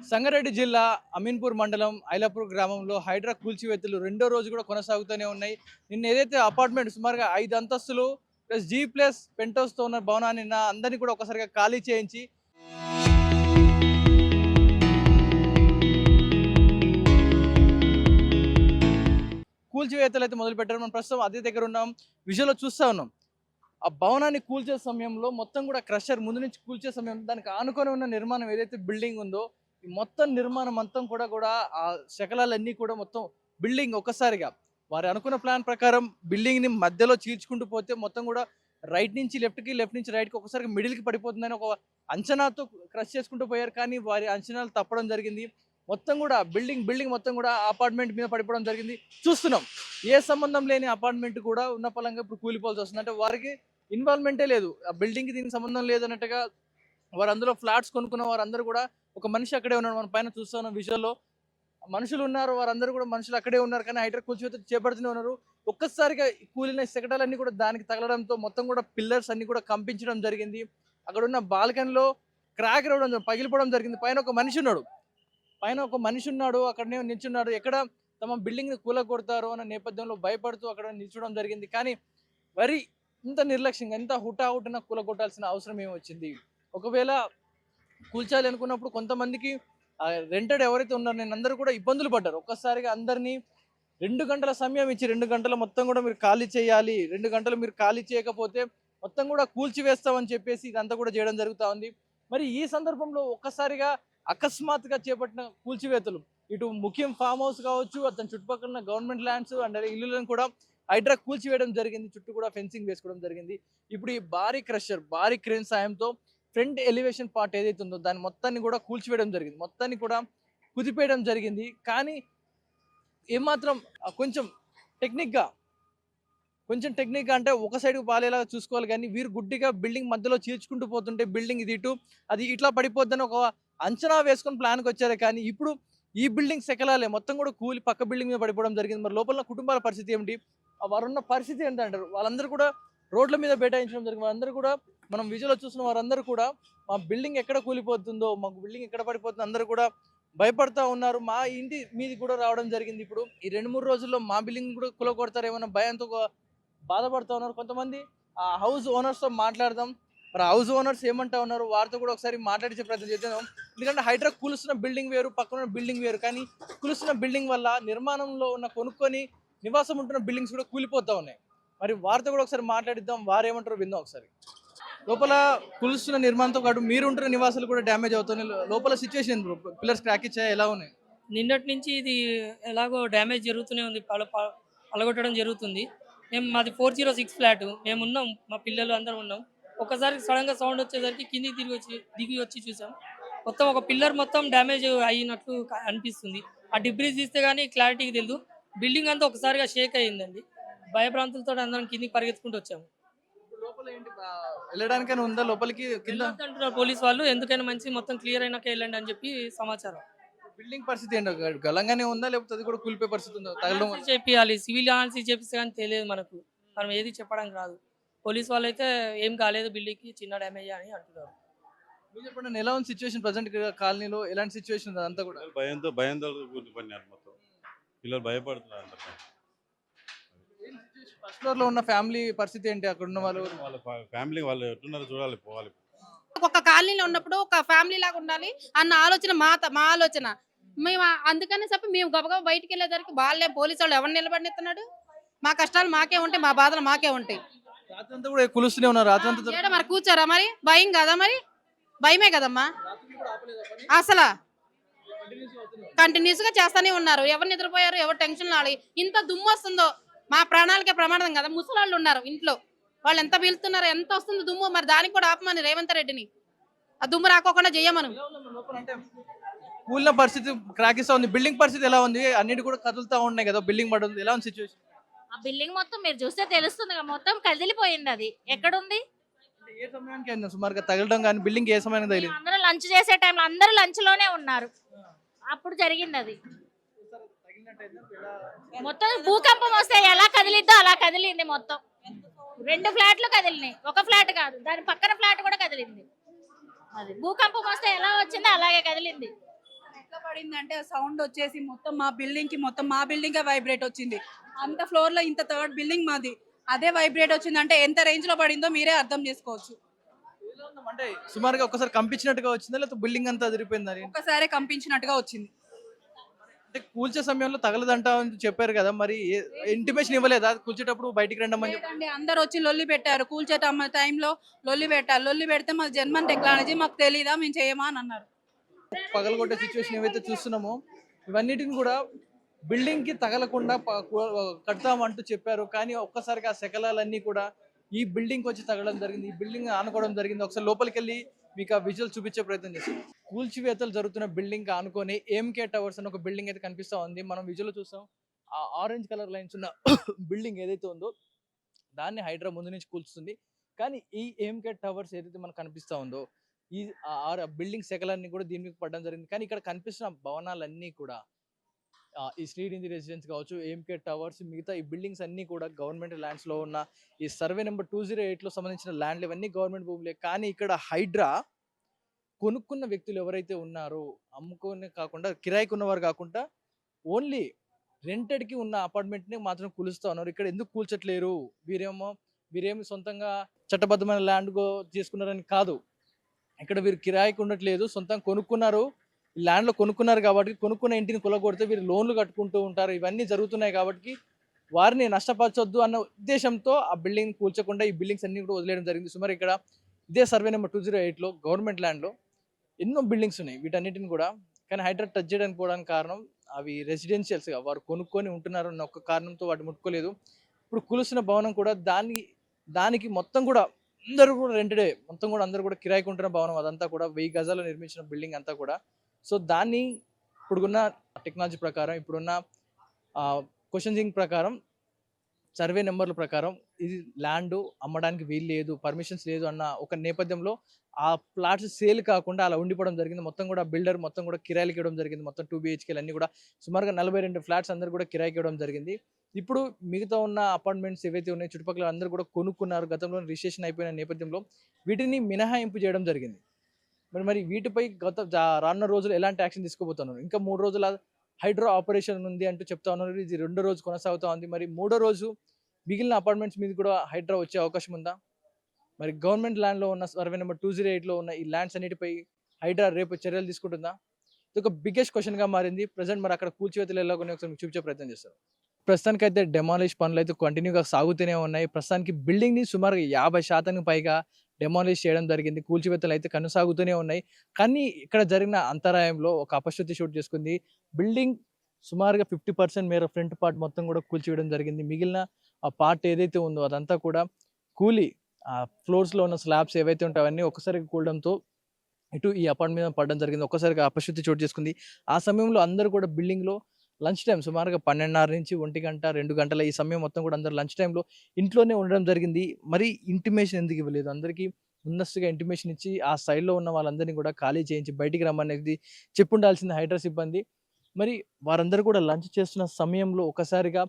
సంగారెడ్డి జిల్లా అమీన్పూర్ మండలం ఐలాపూర్ గ్రామంలో హైడ్రా కూల్చివేతలు రెండో రోజు కూడా కొనసాగుతూనే ఉన్నాయి. నిన్న ఏదైతే అపార్ట్మెంట్ సుమారుగా 5 అంతస్తులు ప్లస్ జీ ప్లస్ పెంట్ హౌస్తో ఉన్న భవనాన్ని అందరినీ కూడా ఒకసారిగా ఖాళీ చేయించి కూల్చివేతలు అయితే మొదలు పెట్టారు. మనం ప్రస్తుతం అదే దగ్గర ఉన్నాం. విజువల్లో చూస్తా ఉన్నాం. ఆ భవనాన్ని కూల్చే సమయంలో మొత్తం కూడా క్రషర్ ముందు నుంచి కూల్చే సమయంలో దానికి ఆనుకొని ఉన్న నిర్మాణం ఏదైతే బిల్డింగ్ ఉందో ఈ మొత్తం నిర్మాణం మొత్తం కూడా ఆ శకలాలన్నీ కూడా మొత్తం బిల్డింగ్ ఒక్కసారిగా వారు అనుకున్న ప్లాన్ ప్రకారం బిల్డింగ్ ని మధ్యలో చీల్చుకుంటూ పోతే మొత్తం కూడా రైట్ నుంచి లెఫ్ట్ నుంచి రైట్ కి ఒకసారి మిడిల్ కి పడిపోతుందని ఒక అంచనాతో క్రష్ చేసుకుంటూ పోయారు. కానీ వారి అంచనాలు తప్పడం జరిగింది. మొత్తం కూడా బిల్డింగ్ మొత్తం కూడా అపార్ట్మెంట్ మీద పడిపోవడం జరిగింది. చూస్తున్నాం ఏ సంబంధం లేని అపార్ట్మెంట్ కూడా ఉన్న పలంగా ఇప్పుడు కూలిపోవాల్సి వస్తుంది. అంటే వారికి ఇన్వాల్వ్మెంటే లేదు, ఆ బిల్డింగ్ కి దీనికి సంబంధం లేదు అన్నట్టుగా వారు అందులో ఫ్లాట్స్ కొనుక్కున్న వారందరూ కూడా ఒక మనిషి అక్కడే ఉన్నాడు. మన పైన చూస్తున్నాం విజువల్లో మనుషులు ఉన్నారు, వారందరూ కూడా మనుషులు అక్కడే ఉన్నారు. కానీ హైడ్రా కూల్చివేత చేపడుతూనే ఉన్నారు. ఒక్కసారిగా కూలిన శకటాలన్నీ కూడా దానికి తగలడంతో మొత్తం కూడా పిల్లర్స్ అన్ని కూడా కంపించడం జరిగింది. అక్కడ ఉన్న బాల్కనీలో క్రాక్ రావడం పగిలిపోవడం జరిగింది. పైన ఒక మనిషి ఉన్నాడు, అక్కడనే నిల్చున్నాడు. ఎక్కడ తమ బిల్డింగ్ ని కూలగొడతారో అన్న నేపథ్యంలో భయపడుతూ అక్కడ నిల్చోవడం జరిగింది. కానీ మరి ఇంత నిర్లక్ష్యంగా ఇంత హుటాహుటిన కూలగొట్టాల్సిన అవసరం ఏమొచ్చింది? ఒకవేళ కూల్చాలి అనుకున్నప్పుడు కొంతమందికి రెంటెడ్ ఎవరైతే ఉన్నారో నేను అందరూ కూడా ఇబ్బందులు పడ్డారు. ఒక్కసారిగా అందరినీ 2 గంటల సమయం ఇచ్చి 2 గంటలు మొత్తం కూడా మీరు ఖాళీ చేయాలి, 2 గంటలు మీరు ఖాళీ చేయకపోతే మొత్తం కూడా కూల్చివేస్తామని చెప్పేసి ఇదంతా కూడా చేయడం జరుగుతూ ఉంది. మరి ఈ సందర్భంలో ఒక్కసారిగా అకస్మాత్తుగా చేపట్టిన కూల్చివేతలు ఇటు ముఖ్యం ఫామ్ హౌస్ కావచ్చు, అతని చుట్టుపక్కల గవర్నమెంట్ ల్యాండ్స్ అండ్ ఇల్లులను కూడా హైడ్రా కూల్చివేయడం జరిగింది. చుట్టూ కూడా ఫెన్సింగ్ వేసుకోవడం జరిగింది. ఇప్పుడు ఈ భారీ క్రేన్ సాయంతో ఫ్రంట్ ఎలివేషన్ పార్ట్ ఏదైతే ఉందో దాన్ని మొత్తాన్ని కూడా కూల్చివేయడం జరిగింది, మొత్తాన్ని కూడా కుదిపేయడం జరిగింది. కానీ ఏమాత్రం కొంచెం టెక్నిక్గా అంటే ఒక సైడ్కి పాలేలాగా చూసుకోవాలి. కానీ వీరు గుడ్డిగా బిల్డింగ్ మధ్యలో చీల్చుకుంటూ పోతుంటే బిల్డింగ్ ఇది ఇటు అది ఇట్లా పడిపోద్దని ఒక అంచనా వేసుకొని ప్లాన్కి వచ్చారు. కానీ ఇప్పుడు ఈ బిల్డింగ్ శకలాలే మొత్తం కూడా కూలి పక్క బిల్డింగ్ మీద పడిపోవడం జరిగింది. మరి లోపల కుటుంబాల పరిస్థితి ఏమిటి, వారున్న పరిస్థితి ఏంటంటారు? వాళ్ళందరూ కూడా రోడ్ల మీద బైఠాయించడం జరిగింది. వాళ్ళందరూ కూడా మనం విజువల్లో చూసిన వారందరూ కూడా మా బిల్డింగ్ ఎక్కడ కూలిపోతుందో, మాకు బిల్డింగ్ ఎక్కడ పడిపోతుందో అందరూ కూడా భయపడతా ఉన్నారు. మా ఇంటి మీది కూడా రావడం జరిగింది. ఇప్పుడు ఈ 2-3 రోజుల్లో మా బిల్డింగ్ కూడా కూలగొడతారేమన్న భయంతో బాధపడుతూ ఉన్నారు. కొంతమంది ఆ హౌస్ ఓనర్స్తో మాట్లాడదాం. మరి హౌస్ ఓనర్స్ ఏమంటా ఉన్నారు వారితో కూడా ఒకసారి మాట్లాడించే ప్రయత్నం చేద్దాం. ఎందుకంటే హైడ్రా కూలుస్తున్న బిల్డింగ్ వేరు, పక్కన బిల్డింగ్ వేరు. కానీ కూలుస్తున్న బిల్డింగ్ వల్ల నిర్మాణంలో ఉన్న కొనుక్కొని నివాసం ఉంటున్న బిల్డింగ్స్ కూడా కూలిపోతా ఉన్నాయి. మరి వారితో కూడా ఒకసారి మాట్లాడిద్దాం, వారు ఏమంటారో విందాం ఒకసారి. లోపల కూలుస్తున్న నిర్మాణంతో పాటు మీరు ఉంటున్న నివాసాలు కూడా డ్యామేజ్ అవుతున్నాయి. లోపల సిచ్యువేషన్ పిల్లర్స్ క్రాక్ ఇచ్చాయి, ఎలా ఉన్నాయి? నిన్నటి నుంచి ఇది ఎలాగో డ్యామేజ్ జరుగుతూనే ఉంది. పలగొట్టడం జరుగుతుంది. మాది 406 ఫ్లాట్. మేమున్నాం, మా పిల్లలు అందరం ఉన్నాం. ఒక్కసారి సడన్గా సౌండ్ వచ్చేసరికి కిందికి దిగి వచ్చి చూసాం. మొత్తం ఒక పిల్లర్ మొత్తం డ్యామేజ్ అయినట్లు అనిపిస్తుంది. ఆ డిబ్రీస్ తీస్తే కానీ క్లారిటీకి తెలియదు. బిల్డింగ్ అంతా ఒకసారిగా షేక్ అయ్యిందండి. భయభ్రాంతులతో అందరం కిందికి పరిగెత్తుకుంటూ వచ్చాము. లోపల ఏంటి వెళ్ళడానికైనా ఉందా లోపలికి? కింద అంటున్నారు పోలీస్ వాళ్ళు, ఎందుకైనా మంచి మొత్తం క్లియర్ అయినాక వెళ్ళండి అని చెప్పి సమాచారం. బిల్డింగ్ పరిస్థితి ఏంటో గలంగానే ఉందా లేకపోతే అది కూడా కూలిపోయే పరిస్థితి ఉందా? తగలడం చెప్పాలి, సివిల్ అనాలిసిస్ చేపిస్తే కానీ తెలియదు మనకు. మనం ఏది చెప్పడానికి రాదు. పోలీస్ వాళ్ళు అయితే ఏం కాలేదు, బిల్డింగ్ కి చిన్న డ్యామేజ్ అని అంటున్నారు. మీరు చెప్పండి, ఎలా ఉంది సిచ్యువేషన్ ప్రజెంట్ కాలనీలో? ఎలాంటి సిచ్యువేషన్ ఉంది అంతా కూడా? భయంతో కూలిపోయినారు మొత్తం. పిల్లలు భయపడుతున్నారు అందరు. ఫస్ట్ ఫ్లోర్ లో ఉన్న ఫ్యామిలీ పరిస్థితి ఏంటి? అక్కడ ఉన్న వాళ్ళ ఫ్యామిలీ వాళ్ళు ఎట్టున్నారో చూడాలి, పోవాలి. ఒక కాలనీలో ఉన్నప్పుడు ఒక ఫ్యామిలీ లాగా ఉండాలి అన్న ఆలోచన మా ఆలోచన. మేము అందుకని చెప్పి మేము గబగబా బయటికి వెళ్ళేసరికి వాళ్ళే పోలీసు వాళ్ళు ఎవరిని నిలబడిస్తున్నాడు. మా కష్టాలు మాకే ఉంటాయి, మా బాధలు మాకే ఉంటాయి. రాత్రంతా కూడా కులుస్తూనే ఉన్నారు. రాత్రంతా మరి కూర్చోరా? మరి భయం కదా, మరి భయమే కదమ్మా. అసలు కంటిన్యూస్ గా చేస్తానే ఉన్నారు. ఎవరు నిద్రపోయారు, ఎవరు టెన్షన్ ఆడి ఇంత దుమ్ము వస్తుందో మా ప్రాణాలకే ప్రమాదం కదా. ముసలాళ్ళు ఉన్నారు ఇంట్లో, వాళ్ళు ఎంత పీలుతున్నారు, ఎంత వస్తుంది దుమ్ము. మరి దానికి కూడా ఆపమని రేవంత్ రెడ్డిని, ఆ దుమ్ము రాకోకుండా చెయ్యమను. కూలిన పరిస్థితి క్రాక్ ఇస్తా ఉంది. బిల్డింగ్ పరిస్థితి ఎలా ఉంది? అన్నిటి కూడా కదులుతా ఉన్నాయి కదా, బిల్డింగ్ పడుతుంది. ఎలా ఉంది సిచ్యువేషన్? ఆ బిల్డింగ్ మొత్తం మీరు చూస్తే తెలుస్తుంది, మొత్తం కదిలిపోయింది. అది ఎక్కడుంది? ఏ సమయానికి అయింది సుమారుగా తగలడం? కానీ బిల్డింగ్ ఏ సమయానికి తగిలింది? అందరూ లంచ్ చేసే టైంలో అందరూ లంచ్ లోనే ఉన్నారు, అప్పుడు జరిగింది అది. మొత్తం భూకంపం వస్తే ఎలా కదిలిద్దో అలా కదిలింది. మొత్తం 2 ఫ్లాట్లు కదిలినాయి, ఒక ఫ్లాట్ కాదు, దాని పక్కన ఫ్లాట్ కూడా కదిలింది. అది భూకంపం వస్తే ఎలా వచ్చిందో అలాగే కదిలింది. పడిందంటే ఆ సౌండ్ వచ్చేసి మొత్తం మా బిల్డింగ్ వైబ్రేట్ వచ్చింది. అంత ఫ్లోర్ లో ఇంత థర్డ్ బిల్డింగ్ మాది. అదే వైబ్రేట్ వచ్చిందంటే ఎంత రేంజ్ లో పడిందో మీరే అర్థం చేసుకోవచ్చు. ఎలా ఉందమ్మా? అంటే సుమారుగా ఒక్కసారి కంపించినట్టుగా వచ్చిందా లేకపోతే బిల్డింగ్ అంతా అదిరిపోయిందా? ఒక్కసారి కంపించినట్టుగా వచ్చింది. అంటే కూల్చే సమయంలో తగలదంటా అని చెప్పారు కదా, మరి ఇంటిమేషన్ ఇవ్వలేదా కూల్చేటప్పుడు బయటికి రండమని చెప్పి? లేదండి, అందరు వచ్చి లొల్లి పెట్టారు. కూల్చే టైంలో లొల్లి పెట్టారు. లొల్లి పెడితే మా జర్మన్ టెక్నాలజీ మాకు తెలీదా, మేము చేయమా అని అన్నారు. పగలగొట్టే సిచ్యువేషన్ ఏవైతే చూస్తున్నామో ఇవన్నిటిని కూడా బిల్డింగ్ కి తగలకుండా కడతామంటూ చెప్పారు. కానీ ఒక్కసారిగా ఆ శకలాలన్నీ కూడా ఈ బిల్డింగ్ వచ్చి తగలడం జరిగింది, ఈ బిల్డింగ్ ఆనుకోవడం జరిగింది. ఒకసారి లోపలికి వెళ్ళి మీకు ఆ విజువల్ చూపించే ప్రయత్నం చేస్తాం. కూల్చివేతలు జరుగుతున్న బిల్డింగ్ ఆనుకొని ఎంకే టవర్స్ అని ఒక బిల్డింగ్ అయితే కనిపిస్తా ఉంది. మనం విజువల్ చూస్తాం. ఆ ఆరెంజ్ కలర్ లైన్స్ ఉన్న బిల్డింగ్ ఏదైతే ఉందో దాన్ని హైడ్రా ముందు నుంచి కూల్చుతుంది. కానీ ఈ ఎంకే టవర్స్ ఏదైతే మనకు కనిపిస్తా ఉందో ఈ బిల్డింగ్ శకలన్నీ కూడా దీని మీద పడడం జరిగింది. కానీ ఇక్కడ కనిపిస్తున్న భవనాలన్నీ కూడా ఈ శ్రీనిధి రెసిడెన్స్ కావచ్చు, ఏఎంకే టవర్స్, మిగతా ఈ బిల్డింగ్స్ అన్నీ కూడా గవర్నమెంట్ ల్యాండ్స్లో ఉన్న ఈ సర్వే నెంబర్ 208లో సంబంధించిన ల్యాండ్లు ఇవన్నీ గవర్నమెంట్ భూములే. కానీ ఇక్కడ హైడ్రా కొనుక్కున్న వ్యక్తులు ఎవరైతే ఉన్నారో, అమ్ముకొని కాకుండా కిరాయికి ఉన్నవారు కాకుండా ఓన్లీ రెంటెడ్కి ఉన్న అపార్ట్మెంట్ని మాత్రం కూలుస్తూ ఉన్నారు. ఇక్కడ ఎందుకు కూల్చట్లేరు, వీరేమి సొంతంగా చట్టబద్ధమైన ల్యాండ్ తీసుకున్నారని కాదు. ఇక్కడ వీరు కిరాయికి ఉండట్లేదు, సొంతంగా కొనుక్కున్నారు. ల్యాండ్లో కొనుక్కున్నారు కాబట్టి కొనుక్కున్న ఇంటిని కొలగొడితే వీరు లోన్లు కట్టుకుంటూ ఉంటారు. ఇవన్నీ జరుగుతున్నాయి కాబట్టి వారిని నష్టపరచొద్దు అన్న ఉద్దేశంతో ఆ బిల్డింగ్ కూల్చకుండా ఈ బిల్డింగ్స్ అన్ని కూడా వదిలేయడం జరిగింది. సుమారు ఇక్కడ ఇదే సర్వే నెంబర్ 208లో గవర్నమెంట్ ల్యాండ్లో ఎన్నో బిల్డింగ్స్ ఉన్నాయి. వీటన్నిటిని కూడా కానీ హైడ్రా టచ్ చేయడానికి పోవడానికి కారణం అవి రెసిడెన్షియల్స్గా వారు కొనుక్కొని ఉంటున్నారు అన్న ఒక కారణంతో వాటి ముట్టుకోలేదు. ఇప్పుడు కూలుస్తున్న భవనం కూడా దానికి మొత్తం కూడా అందరూ కూడా రెంటెడే, మొత్తం కూడా అందరూ కూడా కిరాయికి ఉంటున్న భవనం. అదంతా కూడా 1000 గజాలు నిర్మించిన బిల్డింగ్ అంతా కూడా. సో దాన్ని ఇప్పుడున్న టెక్నాలజీ ప్రకారం, ఇప్పుడున్న క్వశ్చనింగ్ ప్రకారం, సర్వే నెంబర్ల ప్రకారం ఇది ల్యాండ్ అమ్మడానికి వీలు లేదు, పర్మిషన్స్ లేదు అన్న ఒక నేపథ్యంలో ఆ ప్లాట్స్ సేల్ కాకుండా అలా ఉండిపోవడం జరిగింది. మొత్తం కూడా బిల్డర్ మొత్తం కూడా కిరాయికి ఇవ్వడం జరిగింది. మొత్తం 2 BHKలు అన్ని కూడా సుమారుగా 42 ఫ్లాట్స్ అందరూ కూడా కిరాయికి ఇవ్వడం జరిగింది. ఇప్పుడు మిగతా ఉన్న అపార్ట్మెంట్స్ ఏవైతే ఉన్నాయో చుట్టుపక్కల అందరూ కూడా కొనుక్కున్నారు. గతంలో రిజిస్ట్రేషన్ అయిపోయిన నేపథ్యంలో వీటిని మినహాయింపు చేయడం జరిగింది. మరి వీటిపై రానున్న రోజులు ఎలాంటి యాక్షన్ తీసుకోబోతున్నారు? ఇంకా 3 రోజుల హైడ్రా ఆపరేషన్ ఉంది అంటూ చెప్తా ఉన్నారు. ఇది 2వ రోజు కొనసాగుతూ ఉంది. మరి 3వ రోజు మిగిలిన అపార్ట్మెంట్స్ మీద కూడా హైడ్రా వచ్చే అవకాశం ఉందా? మరి గవర్నమెంట్ ల్యాండ్లో ఉన్న సర్వే నెంబర్ 208లో ఉన్న ఈ ల్యాండ్స్ అన్నిటిపై హైడ్రా రేపు చర్యలు తీసుకుంటుందా? ఇది ఒక బిగ్గెస్ట్ క్వశ్చన్గా మారింది. ప్రజెంట్ మరి అక్కడ కూల్చివేతలు ఎలాగో ఒకసారి మీకు చూపించే ప్రయత్నం చేస్తారు. ప్రస్తుతానికైతే డెమాలిష్ పనులు అయితే కంటిన్యూగా సాగుతూనే ఉన్నాయి. ప్రస్తుతానికి బిల్డింగ్ని సుమారుగా 50% పైగా డెమాలిష్ చేయడం జరిగింది. కూల్చివేతలు అయితే కొనసాగుతూనే ఉన్నాయి. కానీ ఇక్కడ జరిగిన అంతరాయంలో ఒక అపశృతి షూట్ చేసుకుంది. బిల్డింగ్ సుమారుగా 50% మేర ఫ్రంట్ పార్ట్ మొత్తం కూడా కూల్చివేయడం జరిగింది. మిగిలిన ఆ పార్ట్ ఏదైతే ఉందో అదంతా కూడా కూలి ఫ్లోర్స్లో ఉన్న స్లాబ్స్ ఏవైతే ఉంటాయో అవన్నీ ఒక్కసారిగా కూలడంతో ఇటు ఈ అపార్ట్మెంట్ మీద పడడం జరిగింది. ఒక్కసారిగా అపశృతి చోటు చేసుకుంది. ఆ సమయంలో అందరూ కూడా బిల్డింగ్లో లంచ్ టైం సుమారుగా 12:30 నుంచి 1 గంట 2 గంటల ఈ సమయం మొత్తం కూడా అందరూ లంచ్ టైంలో ఇంట్లోనే ఉండడం జరిగింది. మరి ఇంటిమేషన్ ఎందుకు ఇవ్వలేదు? అందరికీ ముందస్తుగా ఇంటిమేషన్ ఇచ్చి ఆ సైడ్లో ఉన్న వాళ్ళందరినీ కూడా ఖాళీ చేయించి బయటికి రమ్మనేది చెప్పుండాల్సింది హైడ్రా సిబ్బంది. మరి వారందరూ కూడా లంచ్ చేస్తున్న సమయంలో ఒకసారిగా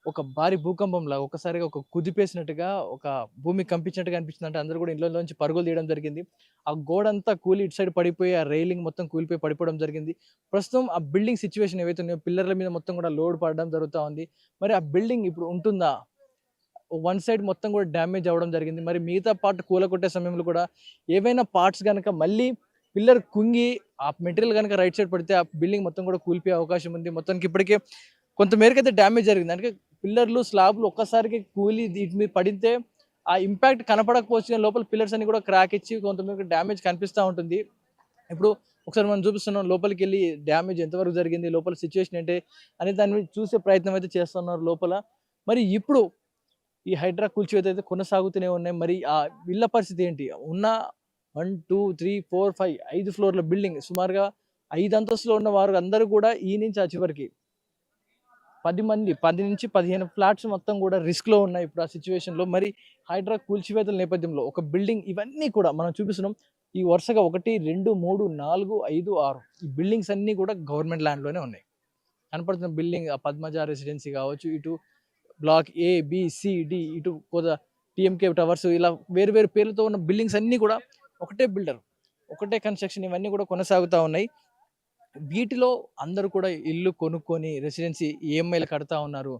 ఒక భారీ భూకంపంలా ఒకసారిగా ఒక కుదిపేసినట్టుగా, ఒక భూమి కంపించినట్టుగా అనిపించింది. అంటే అందరూ కూడా ఇంట్లోంచి పరుగులు తీయడం జరిగింది. ఆ గోడంతా కూలి ఇటు సైడ్ పడిపోయి, ఆ రైలింగ్ మొత్తం కూలిపోయి పడిపోవడం జరిగింది. ప్రస్తుతం ఆ బిల్డింగ్ సిచ్యువేషన్ ఏవైతే ఉన్నాయో పిల్లర్ల మీద మొత్తం కూడా లోడ్ పడడం జరుగుతూ ఉంది. మరి ఆ బిల్డింగ్ ఇప్పుడు ఉంటుందా? వన్ సైడ్ మొత్తం కూడా డ్యామేజ్ అవ్వడం జరిగింది. మరి మిగతా పార్ట్ కూలగొట్టే సమయంలో కూడా ఏవైనా పార్ట్స్ కనుక మళ్ళీ పిల్లర్ కుంగి ఆ మెటీరియల్ కనుక రైట్ సైడ్ పడితే ఆ బిల్డింగ్ మొత్తం కూడా కూలిపోయే అవకాశం ఉంది. మొత్తానికి ఇప్పటికే కొంతమేరకు అయితే డ్యామేజ్ జరిగింది. అంటే పిల్లర్లు స్లాబ్లు ఒక్కసారికి కూలి వీటి మీద పడితే ఆ ఇంపాక్ట్ కనపడకపోవచ్చు, లోపల పిల్లర్స్ అన్ని కూడా క్రాక్ ఇచ్చి కొంతమేరకు డ్యామేజ్ కనిపిస్తూ ఉంటుంది. ఇప్పుడు ఒకసారి మనం చూపిస్తున్నాం లోపలికి వెళ్ళి డ్యామేజ్ ఎంతవరకు జరిగింది, లోపల సిచ్యువేషన్ ఏంటి అనే దాన్ని చూసే ప్రయత్నం అయితే చేస్తున్నారు లోపల. మరి ఇప్పుడు ఈ హైడ్రా కూల్చివేత అయితే కొనసాగుతూనే ఉన్నాయి. మరి ఆ ఇళ్ళ పరిస్థితి ఏంటి? ఉన్న 1, 2, 3, 4, 5 5 ఫ్లోర్ల బిల్డింగ్ సుమారుగా 5 అంతస్తులో ఉన్న వారు అందరూ కూడా ఈ నుంచి ఆ చివరికి 10 నుంచి 15 ఫ్లాట్స్ మొత్తం కూడా రిస్క్లో ఉన్నాయి ఇప్పుడు ఆ సిచ్యువేషన్లో. మరి హైడ్రా కూల్చివేతల నేపథ్యంలో ఒక బిల్డింగ్ ఇవన్నీ కూడా మనం చూపిస్తున్నాం. ఈ వరుసగా 1, 2, 3, 4, 5, 6 ఈ బిల్డింగ్స్ అన్నీ కూడా గవర్నమెంట్ ల్యాండ్లోనే ఉన్నాయి. కనపడుతున్న బిల్డింగ్ ఆ పద్మజ రెసిడెన్సీ కావచ్చు, ఇటు బ్లాక్ ABCD, ఇటు TMK టవర్స్, ఇలా వేరు పేర్లతో ఉన్న బిల్డింగ్స్ అన్నీ కూడా ఒకటే బిల్డర్, ఒకటే కన్స్ట్రక్షన్, ఇవన్నీ కూడా కొనసాగుతూ ఉన్నాయి. వీటిలో అందరూ కూడా ఇల్లు కొనుక్కొని రెసిడెన్సీ ఈఎంఐలు కడతా ఉన్నారు.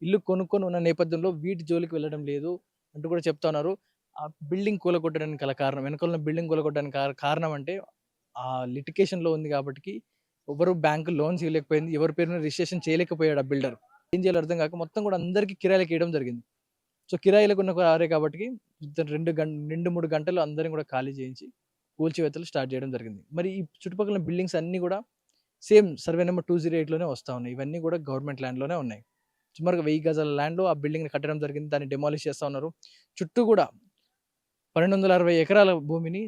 ఇల్లు కొనుక్కొని ఉన్న నేపథ్యంలో వీటి జోలికి వెళ్ళడం లేదు అంటూ కూడా చెప్తా ఉన్నారు. ఆ బిల్డింగ్ కూలగొట్టడానికి గల కారణం, వెనకాల ఉన్న బిల్డింగ్ కూలగొట్టడానికి కారణం అంటే ఆ లిటిగేషన్‌లో ఉంది కాబట్టికి ఎవరు బ్యాంక్ లోన్స్ ఇవ్వలేకపోయింది. ఎవరి పేరు మీద రిజిస్ట్రేషన్ చేయలేకపోయాడు ఆ బిల్డర్. ఏం చేయాలో అర్థం కాక మొత్తం కూడా అందరికీ కిరాయిలకి ఇవ్వడం జరిగింది. సో కిరాయిలకు ఉన్న వారే కాబట్టికి 2, 3 గంటలు అందరిని కూడా ఖాళీ చేయించి కూల్చివేతలు స్టార్ట్ చేయడం జరిగింది. మరి ఈ చుట్టుపక్కల బిల్డింగ్స్ అన్నీ కూడా సేమ్ సర్వే నెంబర్ 208లోనే వస్తా ఉన్నాయి. ఇవన్నీ కూడా గవర్నమెంట్ ల్యాండ్‌లోనే ఉన్నాయి. సుమారుగా 1000 గజాల ల్యాండ్‌లో ఆ బిల్డింగ్‌ని కట్టడం జరిగింది. దాన్ని డెమాలిష్ చేస్తా ఉన్నారు. చుట్టూ కూడా 1260 ఎకరాల భూమిని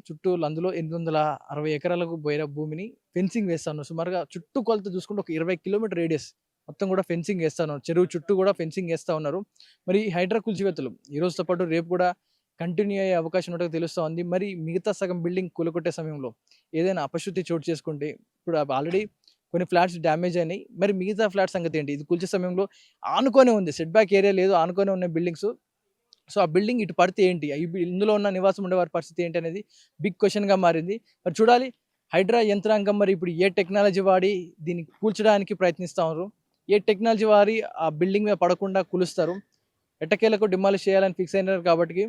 అందులో 860 ఎకరాలకు పోయిన భూమిని ఫెన్సింగ్ వేస్తా ఉన్నారు. సుమారుగా చుట్టూ కొలత చూసుకుంటే ఒక 20 కిలోమీటర్ రేడియస్ మొత్తం కూడా ఫెన్సింగ్ వేస్తా ఉన్నారు. చెరువు చుట్టూ కూడా ఫెన్సింగ్ వేస్తా ఉన్నారు. మరి ఈ హైడ్రా కూల్చివేతలు ఈ రోజుతో పాటు రేపు కూడా కంటిన్యూ అయ్యే అవకాశం ఉన్నట్టుగా తెలుస్తా ఉంది. మరి మిగతా సగం బిల్డింగ్ కూలగొట్టే సమయంలో ఏదైనా అపశృతి చోటు చేసుకుంటే ఇప్పుడు ఆల్రెడీ కొన్ని ఫ్లాట్స్ డ్యామేజ్ అయినాయి. మరి మిగతా ఫ్లాట్ సంగతి ఏంటి? ఇది కూల్చే సమయంలో ఆనుకోనే ఉంది. సెట్ బ్యాక్ ఏరియా లేదు. ఆనుకోనే ఉన్న బిల్డింగ్స్. సో ఆ బిల్డింగ్ ఇటు పడితే ఏంటి? ఇందులో ఉన్న నివాసం ఉండేవారి పరిస్థితి ఏంటి అనేది బిగ్ క్వెషన్‌గా మారింది. మరి చూడాలి హైడ్రా యంత్రాంగం మరి ఇప్పుడు ఏ టెక్నాలజీ వాడి దీన్ని కూల్చడానికి ప్రయత్నిస్తా ఉన్నారు? ఏ టెక్నాలజీ వాడి ఆ బిల్డింగ్ మీద పడకుండా కూలుస్తారు? ఎట్టకేలకు డిమాలిష్ చేయాలని ఫిక్స్ అయినారు కాబట్టి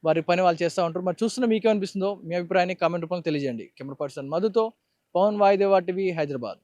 వారి పని వాళ్ళు చేస్తూ ఉంటారు. మరి చూస్తున్న మీకేమనిపిస్తుందో మీ అభిప్రాయాన్ని కామెంట్ రూపంలో తెలియజేయండి. కెమెరా పర్సన్ మధుతో పవన్ వాయుదేవా టీవీ హైదరాబాద్.